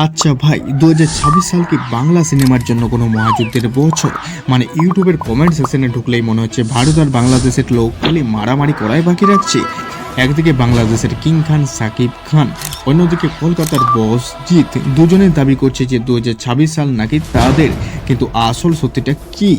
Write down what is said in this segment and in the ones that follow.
আচ্ছা ভাই, 2026 সাল কি বাংলা সিনেমার জন্য কোনো মহাযুদ্ধের বছর? মানে ইউটিউবের কমেন্ট সেকশনে ঢুকলেই মনে হচ্ছে ভারত আর বাংলাদেশের লোক খালি মারামারি করাই বাকি রাখছে। একদিকে বাংলাদেশের কিং খান সাকিব খান, অন্যদিকে কলকাতার বস জিৎ, দুজনের দাবি করছে যে 2026 সাল নাকি তাদের। কিন্তু আসল সত্যিটা কি?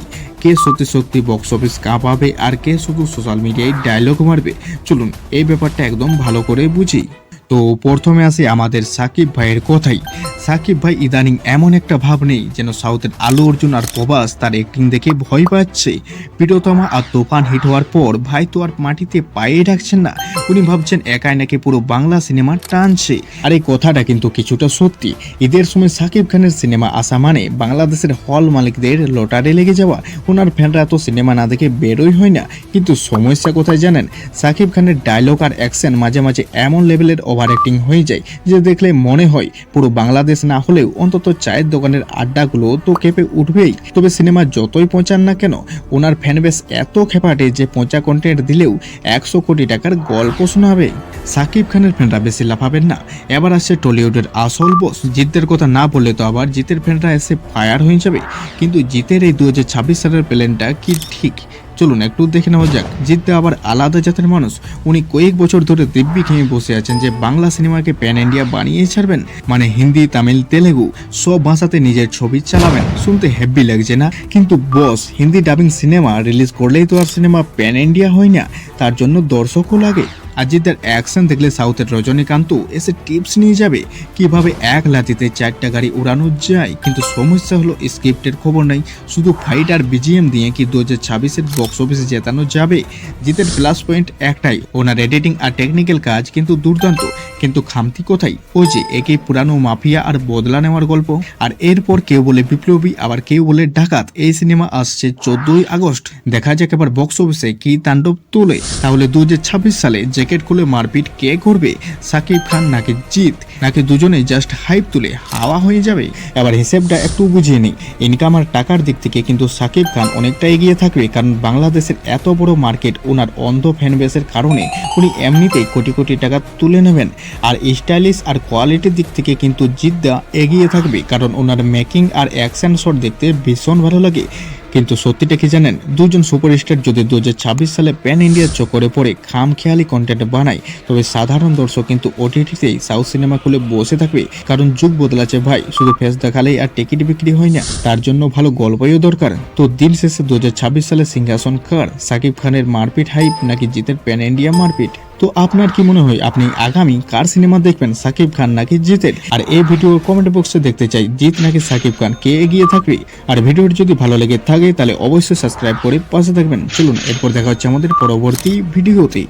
কে সত্যি সত্যি বক্স অফিস কাঁপাবে আর কে শুধু সোশ্যাল মিডিয়ায় ডায়লগ মারবে? চলুন এই ব্যাপারটা একদম ভালো করে বুঝি। তো প্রথমে আসি আমাদের সাকিব ভাইয়ের কথাই। সাকিব ভাই ইদানিং এমন একটা ভাব নেই যেন সাউথের আলু অর্জুন আর প্রভাস তার অ্যাক্টিং দেখে ভয় পাচ্ছে। প্রিয়তমা আর তুফান হিট হওয়ার পর ভাই তো আর মাটিতে পায়ে রাখছেন না, উনি ভাবছেন একাই নাকি পুরো বাংলা সিনেমা টানছে। আর এই কথাটা কিন্তু কিছুটা সত্যি। ঈদের সময় সাকিব খানের সিনেমা আসা মানে বাংলাদেশের হল মালিকদের লটারে লেগে যাওয়া। ওনার ফ্যানরা তো সিনেমা না দেখে বেরোই হয় না। কিন্তু সমস্যা কোথায় জানেন? সাকিব খানের ডায়লগ আর অ্যাকশন মাঝে মাঝে এমন লেভেলের ওভার অ্যাক্টিং হয়ে যায় যে দেখলে মনে হয় পুরো বাংলাদেশ না হলেও অন্তত চায়ের দোকানের আড্ডাগুলো তো কেঁপে উঠবেই। তবে সিনেমা যতই পৌঁছান না কেন, ওনার ফ্যানবেস এত খেপাটে যে পচা কন্টেন্ট দিলেও 100 কোটি টাকার গল্প শোনাবে। সাকিব খানের ফ্যানরা বেশি লাফাবেন না। এবার আসছে টলিউডের আসল বস জিতের কথা না বললে তো আবার জিতের ফ্যানরা এসে ফায়ার হয়ে যাবে। কিন্তু জিতের এই 2026 সালের প্ল্যানটা কি ঠিক? চলুন একটু দেখে নেওয়া যাক। জিততে আবার আলাদা জাতের মানুষ। উনি কয়েক বছর ধরে দিব্যি খেয়ে বসে আছেন যে বাংলা সিনেমাকে প্যান ইন্ডিয়া বানিয়ে ছাড়বেন। মানে হিন্দি, তামিল, তেলেগু সব ভাষাতে নিজের ছবি চালাবেন। শুনতে হেভি লাগছে না? কিন্তু বস, হিন্দি ডাবিং সিনেমা রিলিজ করলেই তো আর সিনেমা প্যান ইন্ডিয়া হয় না, তার জন্য দর্শকও লাগে। অজিতের অ্যাকশন দেখলে সাউথের রজনীকান্ত এসে টিপস নিয়ে যাবে কিভাবে এক লাতিতে 4টা গাড়ি উড়ানো যায়। কিন্তু সমস্যা হলো স্ক্রিপ্টের খবর নাই, শুধু ফাইট আর বিজিএম দিয়ে কি 2026-এর বক্স অফিসে জেতানো যাবে? জিতের প্লাস পয়েন্ট একটাই, ওনার এডিটিং আর টেকনিক্যাল কাজ কিন্তু দুর্দান্ত। কিন্তু খামতি কোথায়? ওই যে একই পুরানো মাফিয়া আর বদলা নেওয়ার গল্প। আর এরপর কেউ বলে বিপ্লবী, আবার কেউ বলে ডাকাত। এই সিনেমা আসছে 14ই আগস্ট। দেখা যাক এবার বক্স অফিসে কি তাণ্ডব তোলে। তাহলে 2026 সালে জ্যাকেট খুলে মারপিট কে করবে? সাকিব খান নাকি জিৎ? নাকি দুজনেই জাস্ট হাইপ তুলে হাওয়া হয়ে যাবে? এবার হিসেবটা একটু বুঝিয়ে নিই। ইনকাম আর টাকার দিক থেকে কিন্তু সাকিব খান অনেকটা এগিয়ে থাকবে, কারণ বাংলাদেশের এত বড় মার্কেট, ওনার অন্ধ ফ্যানবেসের কারণে উনি এমনিতেই কোটি কোটি টাকা তুলে নেবেন। আর স্টাইলিশ আর কোয়ালিটির দিক থেকে কিন্তু জিদ্দা এগিয়ে থাকবে, কারণ ওনার মেকিং আর অ্যাকশন শট দেখতে ভীষণ ভালো লাগে। কিন্তু সত্যিটা কি জানেন? দুজন সুপারস্টার যদি 2026 সালে প্যান ইন্ডিয়ার চক্করে পড়ে খামখেয়ালি কন্টেন্ট বানায়, তবে সাধারণ দর্শক কিন্তু ওটিটিতেই সাউথ সিনেমা খুলে বসে থাকবে। কারণ যুগ বদলাচ্ছে ভাই, শুধু ফেস দেখালেই আর টিকিট বিক্রি হয় না, তার জন্য ভালো গল্পও দরকার। তো দিন শেষে 2026 সালে সিংহাসন কার? সাকিব খানের মারপিট হাইপ নাকি জিতের প্যান ইন্ডিয়া মারপিট? তো আপনার কি মনে হয়, আপনি আগামী কার সিনেমা দেখবেন, সাকিব খান নাকি জিতের? আর এই ভিডিওর কমেন্ট বক্সে দেখতে চাই জিত নাকি সাকিব খান, কে এগিয়ে থাকবে। আর ভিডিওটি যদি ভালো লেগে থাকে তাহলে অবশ্যই সাবস্ক্রাইব করে পাশে থাকবেন। চলুন এরপর দেখা হচ্ছে আমাদের পরবর্তী ভিডিওতে।